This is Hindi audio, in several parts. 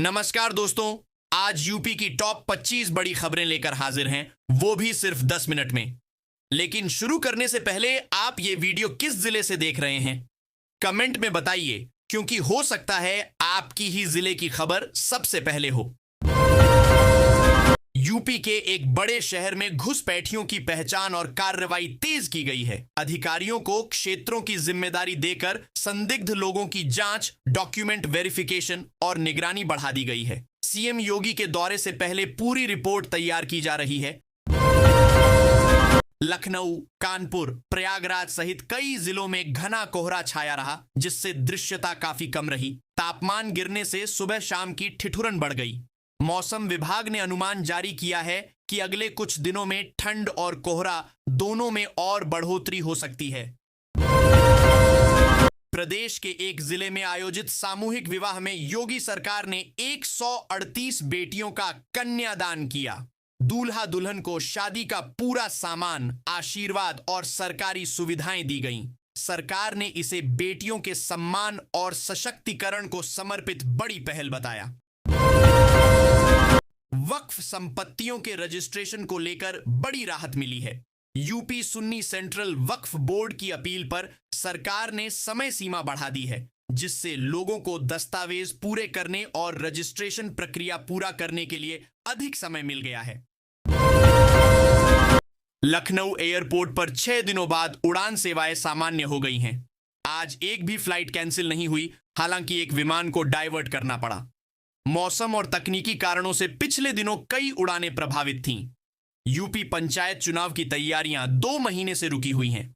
नमस्कार दोस्तों, आज यूपी की टॉप 25 बड़ी खबरें लेकर हाजिर हैं, वो भी सिर्फ 10 मिनट में। लेकिन शुरू करने से पहले आप ये वीडियो किस जिले से देख रहे हैं, कमेंट में बताइए, क्योंकि हो सकता है आपकी ही जिले की खबर सबसे पहले हो। यूपी के एक बड़े शहर में घुसपैठियों की पहचान और कार्रवाई तेज की गई है। अधिकारियों को क्षेत्रों की जिम्मेदारी देकर संदिग्ध लोगों की जांच, डॉक्यूमेंट वेरिफिकेशन और निगरानी बढ़ा दी गई है। सीएम योगी के दौरे से पहले पूरी रिपोर्ट तैयार की जा रही है। लखनऊ, कानपुर, प्रयागराज सहित कई जिलों में घना कोहरा छाया रहा, जिससे दृश्यता काफी कम रही। तापमान गिरने से सुबह शाम की ठिठुरन बढ़ गई। मौसम विभाग ने अनुमान जारी किया है कि अगले कुछ दिनों में ठंड और कोहरा दोनों में और बढ़ोतरी हो सकती है। प्रदेश के एक जिले में आयोजित सामूहिक विवाह में योगी सरकार ने 138 बेटियों का कन्यादान किया। दूल्हा दुल्हन को शादी का पूरा सामान, आशीर्वाद और सरकारी सुविधाएं दी गईं। सरकार ने इसे बेटियों के सम्मान और सशक्तिकरण को समर्पित बड़ी पहल बताया। वक्फ संपत्तियों के रजिस्ट्रेशन को लेकर बड़ी राहत मिली है। यूपी सुन्नी सेंट्रल वक्फ बोर्ड की अपील पर सरकार ने समय सीमा बढ़ा दी है, जिससे लोगों को दस्तावेज पूरे करने और रजिस्ट्रेशन प्रक्रिया पूरा करने के लिए अधिक समय मिल गया है। लखनऊ एयरपोर्ट पर 6 दिनों बाद उड़ान सेवाएं सामान्य हो गई हैं। आज एक भी फ्लाइट कैंसिल नहीं हुई, हालांकि एक विमान को डाइवर्ट करना पड़ा। मौसम और तकनीकी कारणों से पिछले दिनों कई उड़ानें प्रभावित थीं। यूपी पंचायत चुनाव की तैयारियां 2 महीने से रुकी हुई हैं।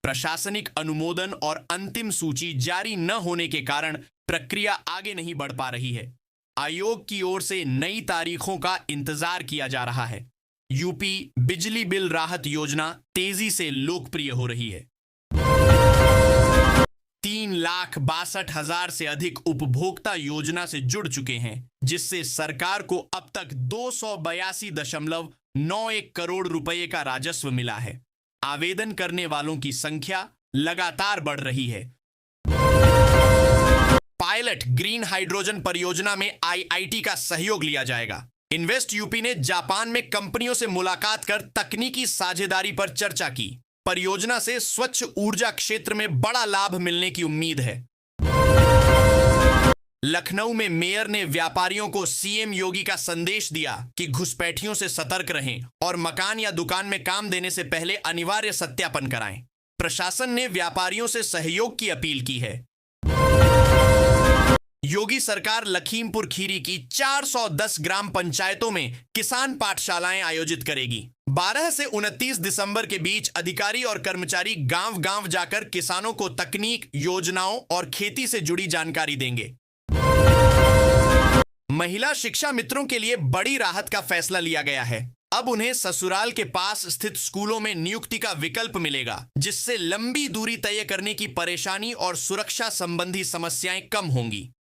प्रशासनिक अनुमोदन और अंतिम सूची जारी न होने के कारण प्रक्रिया आगे नहीं बढ़ पा रही है। आयोग की ओर से नई तारीखों का इंतजार किया जा रहा है। यूपी बिजली बिल राहत योजना तेजी से लोकप्रिय हो रही है। 3,62,000 से अधिक उपभोक्ता योजना से जुड़ चुके हैं, जिससे सरकार को अब तक 282.91 करोड़ रुपए का राजस्व मिला है। आवेदन करने वालों की संख्या लगातार बढ़ रही है। पायलट ग्रीन हाइड्रोजन परियोजना में आईआईटी का सहयोग लिया जाएगा। इन्वेस्ट यूपी ने जापान में कंपनियों से मुलाकात कर तकनीकी साझेदारी पर चर्चा की। परियोजना से स्वच्छ ऊर्जा क्षेत्र में बड़ा लाभ मिलने की उम्मीद है। लखनऊ में मेयर ने व्यापारियों को सीएम योगी का संदेश दिया कि घुसपैठियों से सतर्क रहें और मकान या दुकान में काम देने से पहले अनिवार्य सत्यापन कराएं। प्रशासन ने व्यापारियों से सहयोग की अपील की है। योगी सरकार लखीमपुर खीरी की 410 ग्राम पंचायतों में किसान पाठशालाएं आयोजित करेगी। 12 से 29 दिसंबर के बीच अधिकारी और कर्मचारी गांव-गांव जाकर किसानों को तकनीक, योजनाओं और खेती से जुड़ी जानकारी देंगे। महिला शिक्षा मित्रों के लिए बड़ी राहत का फैसला लिया गया है। अब उन्हें ससुराल के पास स्थित स्कूलों में नियुक्ति का विकल्प मिलेगा, जिससे लंबी दूरी तय करने की परेशानी और सुरक्षा संबंधी समस्याएं कम होंगी।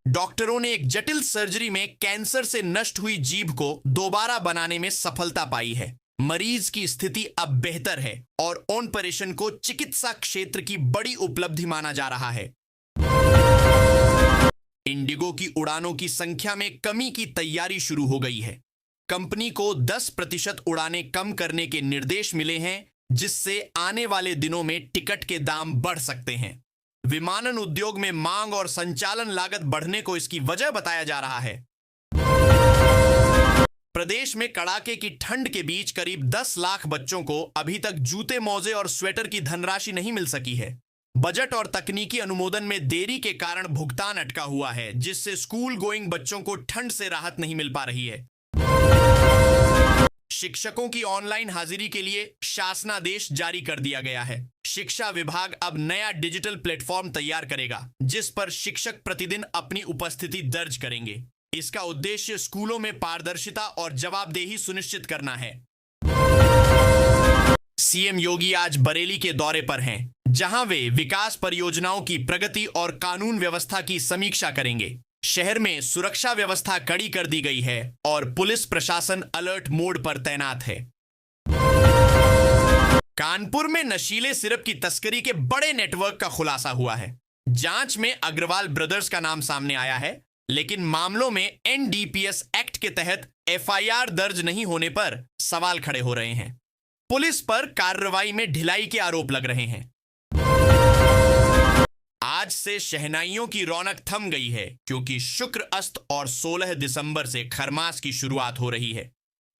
डॉक्टरों ने एक जटिल सर्जरी में कैंसर से नष्ट हुई जीभ को दोबारा बनाने में सफलता पाई है। मरीज की स्थिति अब बेहतर है और ऑपरेशन को चिकित्सा क्षेत्र की बड़ी उपलब्धि माना जा रहा है। इंडिगो की उड़ानों की संख्या में कमी की तैयारी शुरू हो गई है। कंपनी को 10% उड़ानें कम करने के निर्देश मिले हैं, जिससे आने वाले दिनों में टिकट के दाम बढ़ सकते हैं। विमानन उद्योग में मांग और संचालन लागत बढ़ने को इसकी वजह बताया जा रहा है। प्रदेश में कड़ाके की ठंड के बीच करीब 10 लाख बच्चों को अभी तक जूते, मोजे और स्वेटर की धनराशि नहीं मिल सकी है। बजट और तकनीकी अनुमोदन में देरी के कारण भुगतान अटका हुआ है, जिससे स्कूल गोइंग बच्चों को ठंड से राहत नहीं मिल पा रही है। शिक्षकों की ऑनलाइन हाजिरी के लिए शासनादेश जारी कर दिया गया है। शिक्षा विभाग अब नया डिजिटल प्लेटफॉर्म तैयार करेगा, जिस पर शिक्षक प्रतिदिन अपनी उपस्थिति दर्ज करेंगे। इसका उद्देश्य स्कूलों में पारदर्शिता और जवाबदेही सुनिश्चित करना है। सीएम योगी आज बरेली के दौरे पर हैं, जहां वे विकास परियोजनाओं की प्रगति और कानून व्यवस्था की समीक्षा करेंगे। शहर में सुरक्षा व्यवस्था कड़ी कर दी गई है और पुलिस प्रशासन अलर्ट मोड पर तैनात है। कानपुर में नशीले सिरप की तस्करी के बड़े नेटवर्क का खुलासा हुआ है। जांच में अग्रवाल ब्रदर्स का नाम सामने आया है, लेकिन मामलों में एनडीपीएस एक्ट के तहत एफआईआर दर्ज नहीं होने पर सवाल खड़े हो रहे हैं। पुलिस पर कार्रवाई में ढिलाई के आरोप लग रहे हैं। आज से शहनाइयों की रौनक थम गई है, क्योंकि शुक्र अस्त और 16 दिसंबर से खरमास की शुरुआत हो रही है।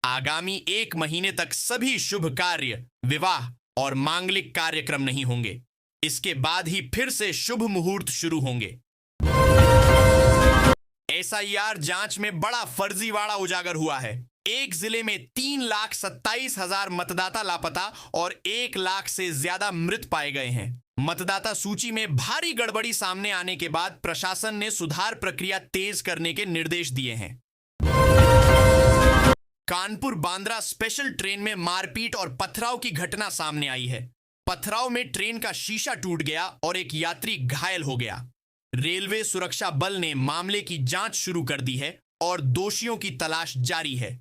आगामी 1 महीने तक सभी शुभ कार्य, विवाह और मांगलिक कार्यक्रम नहीं होंगे। इसके बाद ही फिर से शुभ मुहूर्त शुरू होंगे। एसआईआर जांच में बड़ा फर्जीवाड़ा उजागर हुआ है। एक जिले में 3,27,000 मतदाता लापता और 1 लाख से ज्यादा मृत पाए गए हैं। मतदाता सूची में भारी गड़बड़ी सामने आने के बाद प्रशासन ने सुधार प्रक्रिया तेज करने के निर्देश दिए हैं। कानपुर बांद्रा स्पेशल ट्रेन में मारपीट और पथराव की घटना सामने आई है। पथराव में ट्रेन का शीशा टूट गया और एक यात्री घायल हो गया। रेलवे सुरक्षा बल ने मामले की जांच शुरू कर दी है और दोषियों की तलाश जारी है।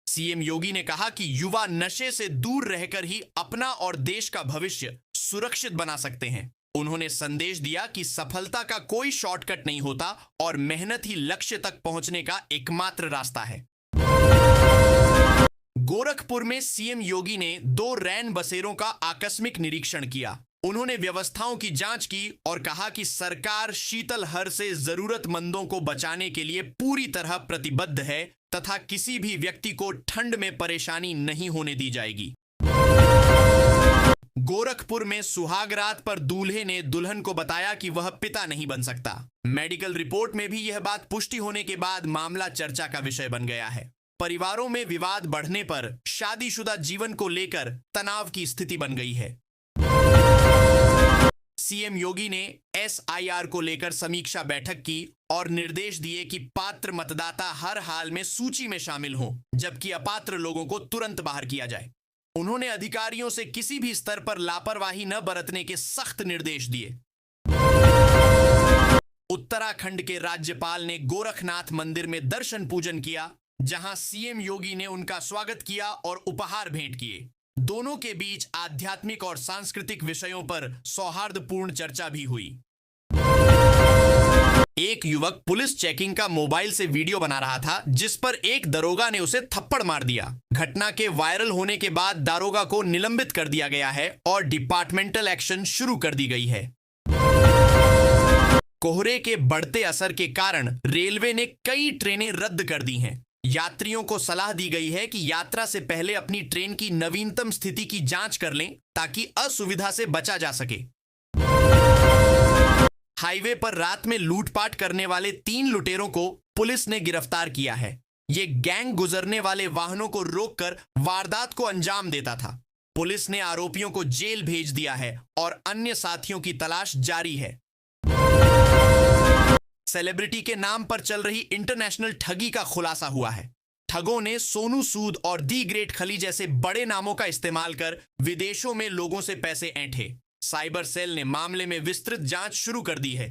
सीएम योगी ने कहा कि युवा नशे से दूर रहकर ही अपना और देश का भविष्य सुरक्षित बना सकते हैं। उन्होंने संदेश दिया कि सफलता का कोई शॉर्टकट नहीं होता और मेहनत ही लक्ष्य तक पहुंचने का एकमात्र रास्ता है। गोरखपुर में सीएम योगी ने 2 रैन बसेरों का आकस्मिक निरीक्षण किया। उन्होंने व्यवस्थाओं की जांच की और कहा कि सरकार शीतलहर से जरूरतमंदों को बचाने के लिए पूरी तरह प्रतिबद्ध है तथा किसी भी व्यक्ति को ठंड में परेशानी नहीं होने दी जाएगी। गोरखपुर में सुहागरात पर दूल्हे ने दुल्हन को बताया कि वह पिता नहीं बन सकता। मेडिकल रिपोर्ट में भी यह बात पुष्टि होने के बाद मामला चर्चा का विषय बन गया है। परिवारों में विवाद बढ़ने पर शादीशुदा जीवन को लेकर तनाव की स्थिति बन गई है। सीएम योगी ने एसआईआर को लेकर समीक्षा बैठक की और निर्देश दिए कि पात्र मतदाता हर हाल में सूची में शामिल हों, जबकि अपात्र लोगों को तुरंत बाहर किया जाए। उन्होंने अधिकारियों से किसी भी स्तर पर लापरवाही न बरतने के सख्त निर्देश दिए। उत्तराखंड के राज्यपाल ने गोरखनाथ मंदिर में दर्शन पूजन किया, जहां सीएम योगी ने उनका स्वागत किया और उपहार भेंट किए। दोनों के बीच आध्यात्मिक और सांस्कृतिक विषयों पर सौहार्दपूर्ण चर्चा भी हुई। एक युवक पुलिस चेकिंग का मोबाइल से वीडियो बना रहा था, जिस पर एक दरोगा ने उसे थप्पड़ मार दिया। घटना के वायरल होने के बाद दारोगा को निलंबित कर दिया गया है और डिपार्टमेंटल एक्शन शुरू कर दी गई है। कोहरे के बढ़ते असर के कारण रेलवे ने कई ट्रेनें रद्द कर दी हैं। यात्रियों को सलाह दी गई है कि यात्रा से पहले अपनी ट्रेन की नवीनतम स्थिति की जांच कर लें, ताकि असुविधा से बचा जा सके। हाईवे पर रात में लूटपाट करने वाले 3 लुटेरों को पुलिस ने गिरफ्तार किया है। ये गैंग गुजरने वाले वाहनों को रोककर वारदात को अंजाम देता था। पुलिस ने आरोपियों को जेल भेज दिया है और अन्य साथियों की तलाश जारी है। सेलिब्रिटी के नाम पर चल रही इंटरनेशनल ठगी का खुलासा हुआ है। ठगों ने सोनू सूद और दी ग्रेट खली जैसे बड़े नामों का इस्तेमाल कर विदेशों में लोगों से पैसे ऐंठे। साइबर सेल ने मामले में विस्तृत जांच शुरू कर दी है।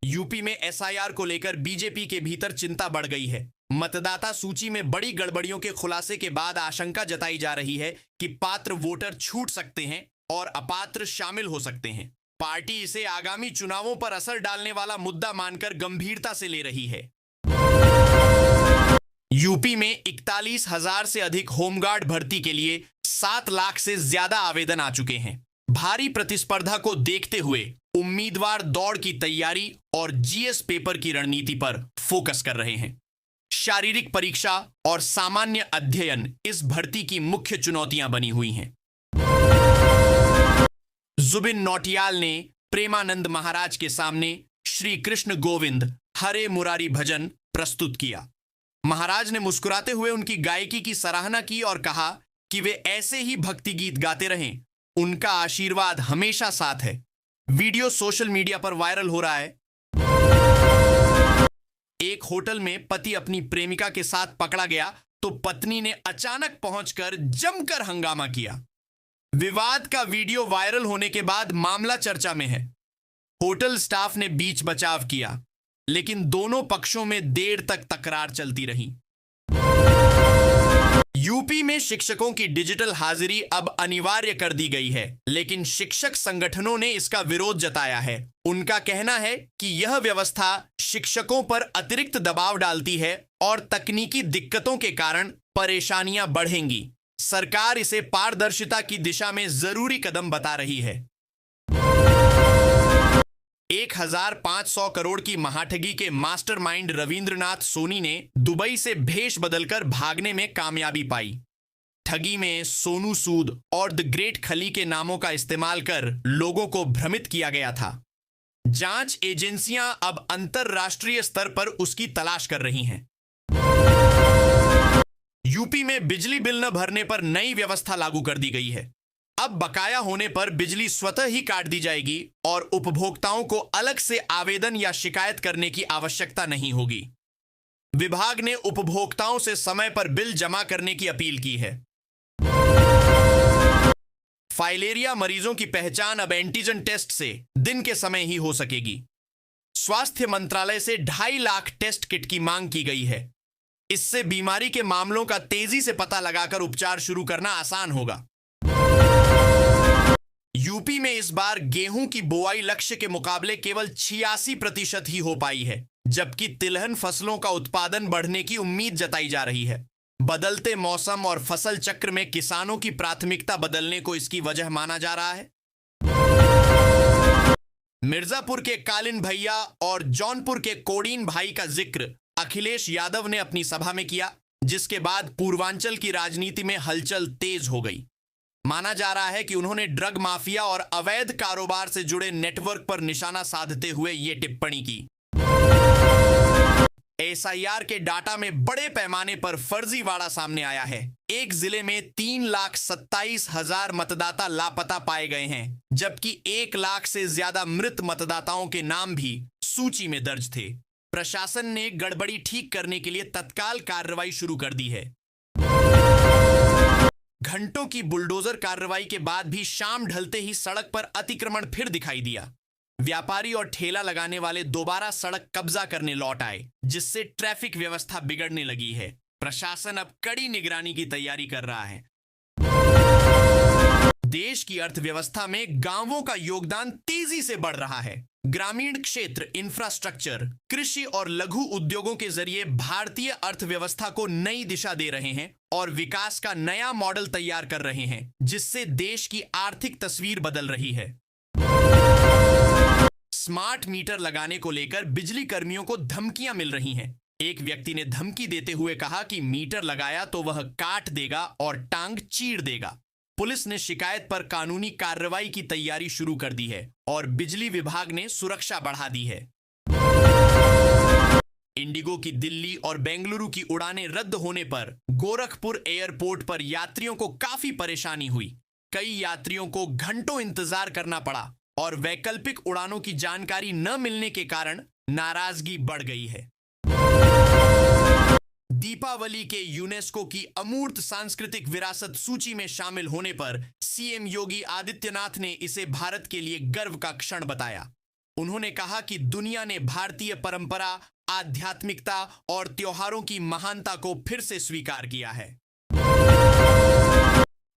यूपी में एसआईआर को लेकर बीजेपी के भीतर चिंता बढ़ गई है। मतदाता सूची में बड़ी गड़बड़ियों के खुलासे के बाद आशंका जताई जा रही है कि पात्र वोटर छूट सकते हैं और अपात्र शामिल हो सकते हैं। पार्टी इसे आगामी चुनावों पर असर डालने वाला मुद्दा मानकर गंभीरता से ले रही है। यूपी में 41,000 से अधिक होमगार्ड भर्ती के लिए 7 लाख से ज्यादा आवेदन आ चुके हैं। भारी प्रतिस्पर्धा को देखते हुए उम्मीदवार दौड़ की तैयारी और जीएस पेपर की रणनीति पर फोकस कर रहे हैं। शारीरिक परीक्षा और सामान्य अध्ययन इस भर्ती की मुख्य चुनौतियां बनी हुई हैं। जुबिन नौटियाल ने प्रेमानंद महाराज के सामने श्री कृष्ण गोविंद हरे मुरारी भजन प्रस्तुत किया। महाराज ने मुस्कुराते हुए उनकी गायकी की सराहना की और कहा कि वे ऐसे ही भक्ति गीत गाते रहें, उनका आशीर्वाद हमेशा साथ है। वीडियो सोशल मीडिया पर वायरल हो रहा है। एक होटल में पति अपनी प्रेमिका के साथ पकड़ा गया तो पत्नी ने अचानक पहुंचकर जमकर हंगामा किया। विवाद का वीडियो वायरल होने के बाद मामला चर्चा में है। होटल स्टाफ ने बीच बचाव किया, लेकिन दोनों पक्षों में देर तक तकरार चलती रही। यूपी में शिक्षकों की डिजिटल हाजिरी अब अनिवार्य कर दी गई है, लेकिन शिक्षक संगठनों ने इसका विरोध जताया है। उनका कहना है कि यह व्यवस्था शिक्षकों पर अतिरिक्त दबाव डालती है और तकनीकी दिक्कतों के कारण परेशानियां बढ़ेंगी। सरकार इसे पारदर्शिता की दिशा में जरूरी कदम बता रही है। 1500 करोड़ की महाठगी के मास्टरमाइंड रविंद्रनाथ सोनी ने दुबई से भेष बदलकर भागने में कामयाबी पाई। ठगी में सोनू सूद और द ग्रेट खली के नामों का इस्तेमाल कर लोगों को भ्रमित किया गया था। जांच एजेंसियां अब अंतरराष्ट्रीय स्तर पर उसकी तलाश कर रही हैं। यूपी में बिजली बिल न भरने पर नई व्यवस्था लागू कर दी गई है। अब बकाया होने पर बिजली स्वतः ही काट दी जाएगी और उपभोक्ताओं को अलग से आवेदन या शिकायत करने की आवश्यकता नहीं होगी। विभाग ने उपभोक्ताओं से समय पर बिल जमा करने की अपील की है। फाइलेरिया मरीजों की पहचान अब एंटीजन टेस्ट से दिन के समय ही हो सकेगी। स्वास्थ्य मंत्रालय से 2.5 लाख टेस्ट किट की मांग की गई है। इससे बीमारी के मामलों का तेजी से पता लगाकर उपचार शुरू करना आसान होगा। यूपी में इस बार गेहूं की बुआई लक्ष्य के मुकाबले केवल 86% ही हो पाई है, जबकि तिलहन फसलों का उत्पादन बढ़ने की उम्मीद जताई जा रही है। बदलते मौसम और फसल चक्र में किसानों की प्राथमिकता बदलने को इसकी वजह माना जा रहा है। मिर्जापुर के कालिन भैया और जौनपुर के कोडीन भाई का जिक्र अखिलेश यादव ने अपनी सभा में किया, जिसके बाद पूर्वांचल की राजनीति में हलचल तेज हो गई। माना जा रहा है कि उन्होंने ड्रग माफिया और अवैध कारोबार से जुड़े नेटवर्क पर निशाना साधते हुए ये टिप्पणी की। एसआईआर के डाटा में बड़े पैमाने पर फर्जीवाड़ा सामने आया है। एक जिले में 3,27,000 मतदाता लापता पाए गए हैं, जबकि 1 लाख से ज्यादा मृत मतदाताओं के नाम भी सूची में दर्ज थे। प्रशासन ने गड़बड़ी ठीक करने के लिए तत्काल कार्रवाई शुरू कर दी है। घंटों की बुलडोजर कार्रवाई के बाद भी शाम ढलते ही सड़क पर अतिक्रमण फिर दिखाई दिया। व्यापारी और ठेला लगाने वाले दोबारा सड़क कब्जा करने लौट आए, जिससे ट्रैफिक व्यवस्था बिगड़ने लगी है। प्रशासन अब कड़ी निगरानी की तैयारी कर रहा है। देश की अर्थव्यवस्था में गांवों का योगदान तेजी से बढ़ रहा है। ग्रामीण क्षेत्र, इंफ्रास्ट्रक्चर, कृषि और लघु उद्योगों के जरिए भारतीय अर्थव्यवस्था को नई दिशा दे रहे हैं और विकास का नया मॉडल तैयार कर रहे हैं, जिससे देश की आर्थिक तस्वीर बदल रही है। स्मार्ट मीटर लगाने को लेकर बिजली कर्मियों को धमकियां मिल रही हैं। एक व्यक्ति ने धमकी देते हुए कहा कि मीटर लगाया तो वह काट देगा और टांग चीर देगा। पुलिस ने शिकायत पर कानूनी कार्रवाई की तैयारी शुरू कर दी है और बिजली विभाग ने सुरक्षा बढ़ा दी है। इंडिगो की दिल्ली और बेंगलुरु की उड़ानें रद्द होने पर गोरखपुर एयरपोर्ट पर यात्रियों को काफी परेशानी हुई। कई यात्रियों को घंटों इंतजार करना पड़ा और वैकल्पिक उड़ानों की जानकारी न मिलने के कारण नाराजगी बढ़ गई है। दीपावली के यूनेस्को की अमूर्त सांस्कृतिक विरासत सूची में शामिल होने पर सीएम योगी आदित्यनाथ ने इसे भारत के लिए गर्व का क्षण बताया। उन्होंने कहा कि दुनिया ने भारतीय परंपरा, आध्यात्मिकता और त्योहारों की महानता को फिर से स्वीकार किया है।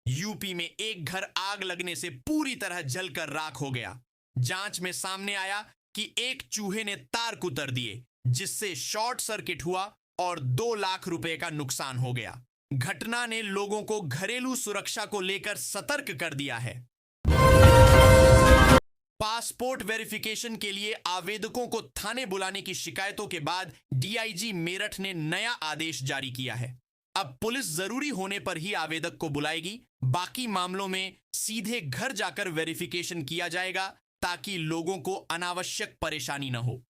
यूपी में एक घर आग लगने से पूरी तरह जलकर राख हो गया। जांच में सामने आया कि एक चूहे ने तार कुतर दिए, जिससे शॉर्ट सर्किट हुआ और 2 लाख रुपए का नुकसान हो गया। घटना ने लोगों को घरेलू सुरक्षा को लेकर सतर्क कर दिया है। पासपोर्ट वेरिफिकेशन के लिए आवेदकों को थाने बुलाने की शिकायतों के बाद डीआईजी मेरठ ने नया आदेश जारी किया है। अब पुलिस जरूरी होने पर ही आवेदक को बुलाएगी, बाकी मामलों में सीधे घर जाकर वेरिफिकेशन किया जाएगा ताकि लोगों को अनावश्यक परेशानी न हो।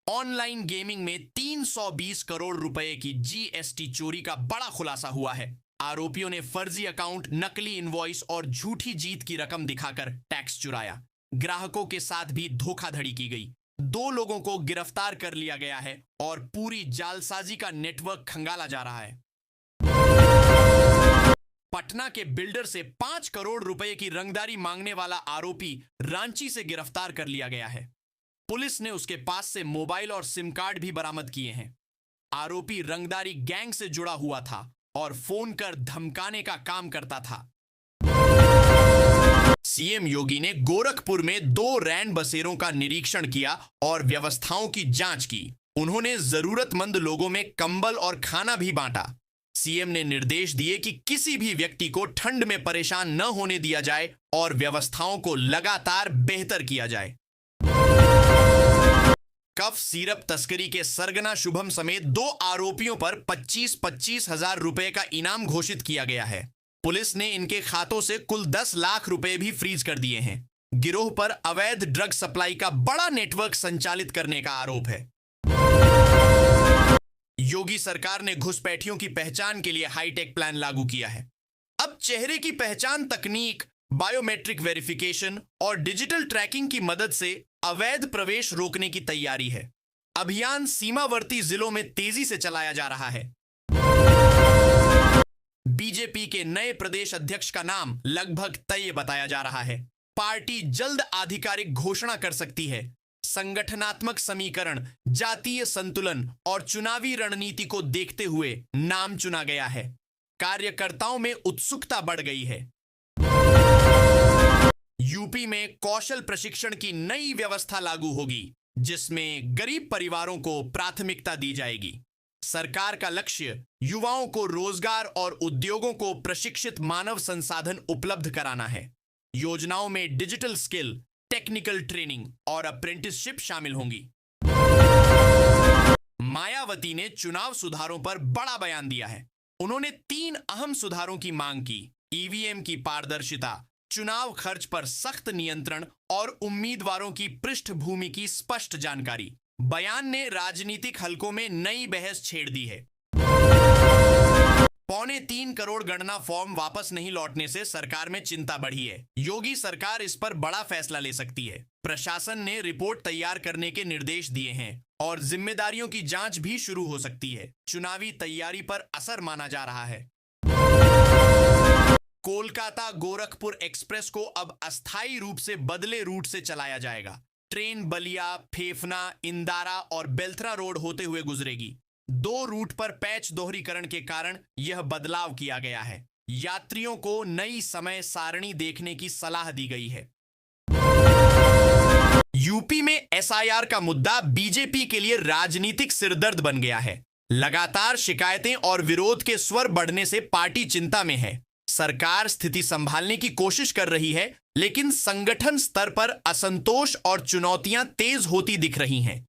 ऑनलाइन गेमिंग में 320 करोड़ रुपए की जीएसटी चोरी का बड़ा खुलासा हुआ है। आरोपियों ने फर्जी अकाउंट, नकली इनवॉइस और झूठी जीत की रकम दिखाकर टैक्स चुराया। ग्राहकों के साथ भी धोखाधड़ी की गई। 2 लोगों को गिरफ्तार कर लिया गया है और पूरी जालसाजी का नेटवर्क खंगाला जा रहा है। पटना के बिल्डर से 5 करोड़ रुपए की रंगदारी मांगने वाला आरोपी रांची से गिरफ्तार कर लिया गया है। पुलिस ने उसके पास से मोबाइल और सिम कार्ड भी बरामद किए हैं। आरोपी रंगदारी गैंग से जुड़ा हुआ था और फोन कर धमकाने का काम करता था। सीएम योगी ने गोरखपुर में 2 रैन बसेरों का निरीक्षण किया और व्यवस्थाओं की जांच की। उन्होंने जरूरतमंद लोगों में कंबल और खाना भी बांटा। सीएम ने निर्देश दिए कि किसी भी व्यक्ति को ठंड में परेशान न होने दिया जाए और व्यवस्थाओं को लगातार बेहतर किया जाए। कफ सिरप तस्करी के सरगना शुभम समेत 2 आरोपियों पर 25-25 हजार रुपए का इनाम घोषित किया गया है। पुलिस ने इनके खातों से कुल 10 लाख रुपए भी फ्रीज कर दिए हैं। गिरोह पर अवैध ड्रग सप्लाई का बड़ा नेटवर्क संचालित करने का आरोप है। योगी सरकार ने घुसपैठियों की पहचान के लिए हाईटेक प्लान लागू किया है। अब चेहरे की पहचान तकनीक, बायोमेट्रिक वेरिफिकेशन और डिजिटल ट्रैकिंग की मदद से अवैध प्रवेश रोकने की तैयारी है। अभियान सीमावर्ती जिलों में तेजी से चलाया जा रहा है। बीजेपी के नए प्रदेश अध्यक्ष का नाम लगभग तय बताया जा रहा है। पार्टी जल्द आधिकारिक घोषणा कर सकती है। संगठनात्मक समीकरण, जातीय संतुलन और चुनावी रणनीति को देखते हुए नाम चुना गया है। कार्यकर्ताओं में उत्सुकता बढ़ गई है। यूपी में कौशल प्रशिक्षण की नई व्यवस्था लागू होगी, जिसमें गरीब परिवारों को प्राथमिकता दी जाएगी। सरकार का लक्ष्य युवाओं को रोजगार और उद्योगों को प्रशिक्षित मानव संसाधन उपलब्ध कराना है। योजनाओं में डिजिटल स्किल, टेक्निकल ट्रेनिंग और अप्रेंटिसशिप शामिल होंगी। मायावती ने चुनाव सुधारों पर बड़ा बयान दिया है। उन्होंने 3 अहम सुधारों की मांग की: ईवीएम की पारदर्शिता, चुनाव खर्च पर सख्त नियंत्रण और उम्मीदवारों की पृष्ठभूमि की स्पष्ट जानकारी। बयान ने राजनीतिक हलकों में नई बहस छेड़ दी है। 3.25 करोड़ गणना फॉर्म वापस नहीं लौटने से सरकार में चिंता बढ़ी है। योगी सरकार इस पर बड़ा फैसला ले सकती है। प्रशासन ने रिपोर्ट तैयार करने के निर्देश दिए हैं और जिम्मेदारियों की जांच भी शुरू हो सकती है। चुनावी तैयारी पर असर माना जा रहा है। कोलकाता गोरखपुर एक्सप्रेस को अब अस्थायी रूप से बदले रूट से चलाया जाएगा। ट्रेन बलिया, फेफना, इंदारा और बेल्थरा रोड होते हुए गुजरेगी। 2 रूट पर पैच दोहरीकरण के कारण यह बदलाव किया गया है। यात्रियों को नई समय सारणी देखने की सलाह दी गई है। यूपी में एसआईआर का मुद्दा बीजेपी के लिए राजनीतिक सिरदर्द बन गया है। लगातार शिकायतें और विरोध के स्वर बढ़ने से पार्टी चिंता में है। सरकार स्थिति संभालने की कोशिश कर रही है, लेकिन संगठन स्तर पर असंतोष और चुनौतियां तेज होती दिख रही हैं।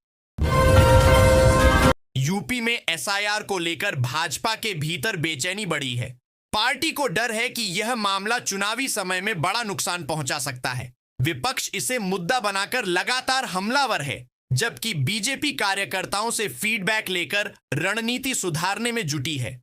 यूपी में एसआईआर को लेकर भाजपा के भीतर बेचैनी बढ़ी है। पार्टी को डर है कि यह मामला चुनावी समय में बड़ा नुकसान पहुंचा सकता है। विपक्ष इसे मुद्दा बनाकर लगातार हमलावर है, जबकि बीजेपी कार्यकर्ताओं से फीडबैक लेकर रणनीति सुधारने में जुटी है।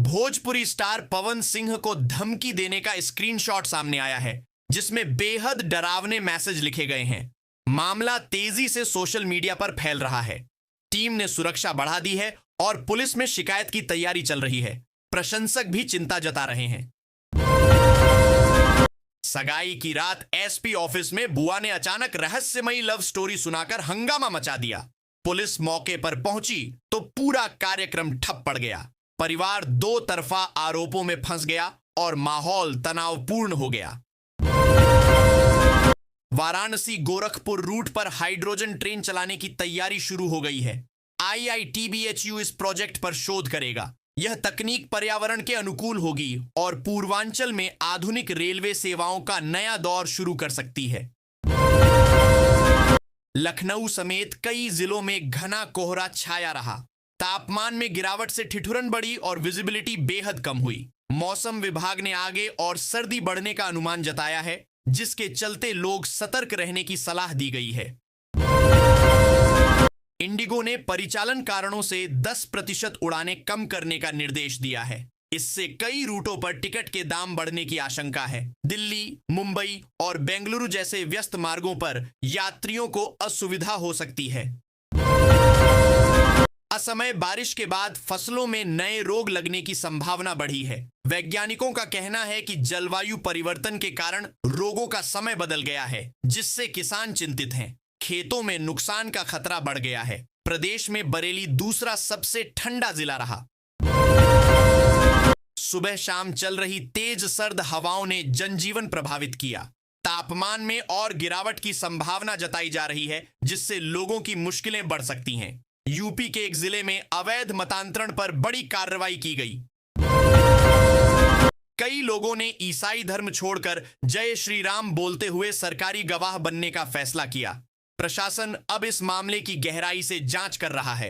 भोजपुरी स्टार पवन सिंह को धमकी देने का स्क्रीनशॉट सामने आया है, जिसमें बेहद डरावने मैसेज लिखे गए हैं। मामला तेजी से सोशल मीडिया पर फैल रहा है। टीम ने सुरक्षा बढ़ा दी है और पुलिस में शिकायत की तैयारी चल रही है। प्रशंसक भी चिंता जता रहे हैं। सगाई की रात एसपी ऑफिस में बुआ ने अचानक रहस्यमयी लव स्टोरी सुनाकर हंगामा मचा दिया। पुलिस मौके पर पहुंची तो पूरा कार्यक्रम ठप पड़ गया। परिवार 2 तरफा आरोपों में फंस गया और माहौल तनावपूर्ण हो गया। वाराणसी गोरखपुर रूट पर हाइड्रोजन ट्रेन चलाने की तैयारी शुरू हो गई है। IITBHU इस प्रोजेक्ट पर शोध करेगा। यह तकनीक पर्यावरण के अनुकूल होगी और पूर्वांचल में आधुनिक रेलवे सेवाओं का नया दौर शुरू कर सकती है। लखनऊ समेत कई जिलों में घना कोहरा छाया रहा। तापमान में गिरावट से ठिठुरन बढ़ी और विजिबिलिटी बेहद कम हुई। मौसम विभाग ने आगे और सर्दी बढ़ने का अनुमान जताया है, जिसके चलते लोग सतर्क रहने की सलाह दी गई है। इंडिगो ने परिचालन कारणों से 10% उड़ानें कम करने का निर्देश दिया है। इससे कई रूटों पर टिकट के दाम बढ़ने की आशंका है। दिल्ली, मुंबई और बेंगलुरु जैसे व्यस्त मार्गों पर यात्रियों को असुविधा हो सकती है। असमय बारिश के बाद फसलों में नए रोग लगने की संभावना बढ़ी है। वैज्ञानिकों का कहना है कि जलवायु परिवर्तन के कारण रोगों का समय बदल गया है, जिससे किसान चिंतित हैं। खेतों में नुकसान का खतरा बढ़ गया है। प्रदेश में बरेली दूसरा सबसे ठंडा जिला रहा। सुबह शाम चल रही तेज सर्द हवाओं ने जनजीवन प्रभावित किया। तापमान में और गिरावट की संभावना जताई जा रही है, जिससे लोगों की मुश्किलें बढ़ सकती हैं। यूपी के एक जिले में अवैध मतांतरण पर बड़ी कार्रवाई की गई। कई लोगों ने ईसाई धर्म छोड़कर जय श्री राम बोलते हुए सरकारी गवाह बनने का फैसला किया। प्रशासन अब इस मामले की गहराई से जांच कर रहा है।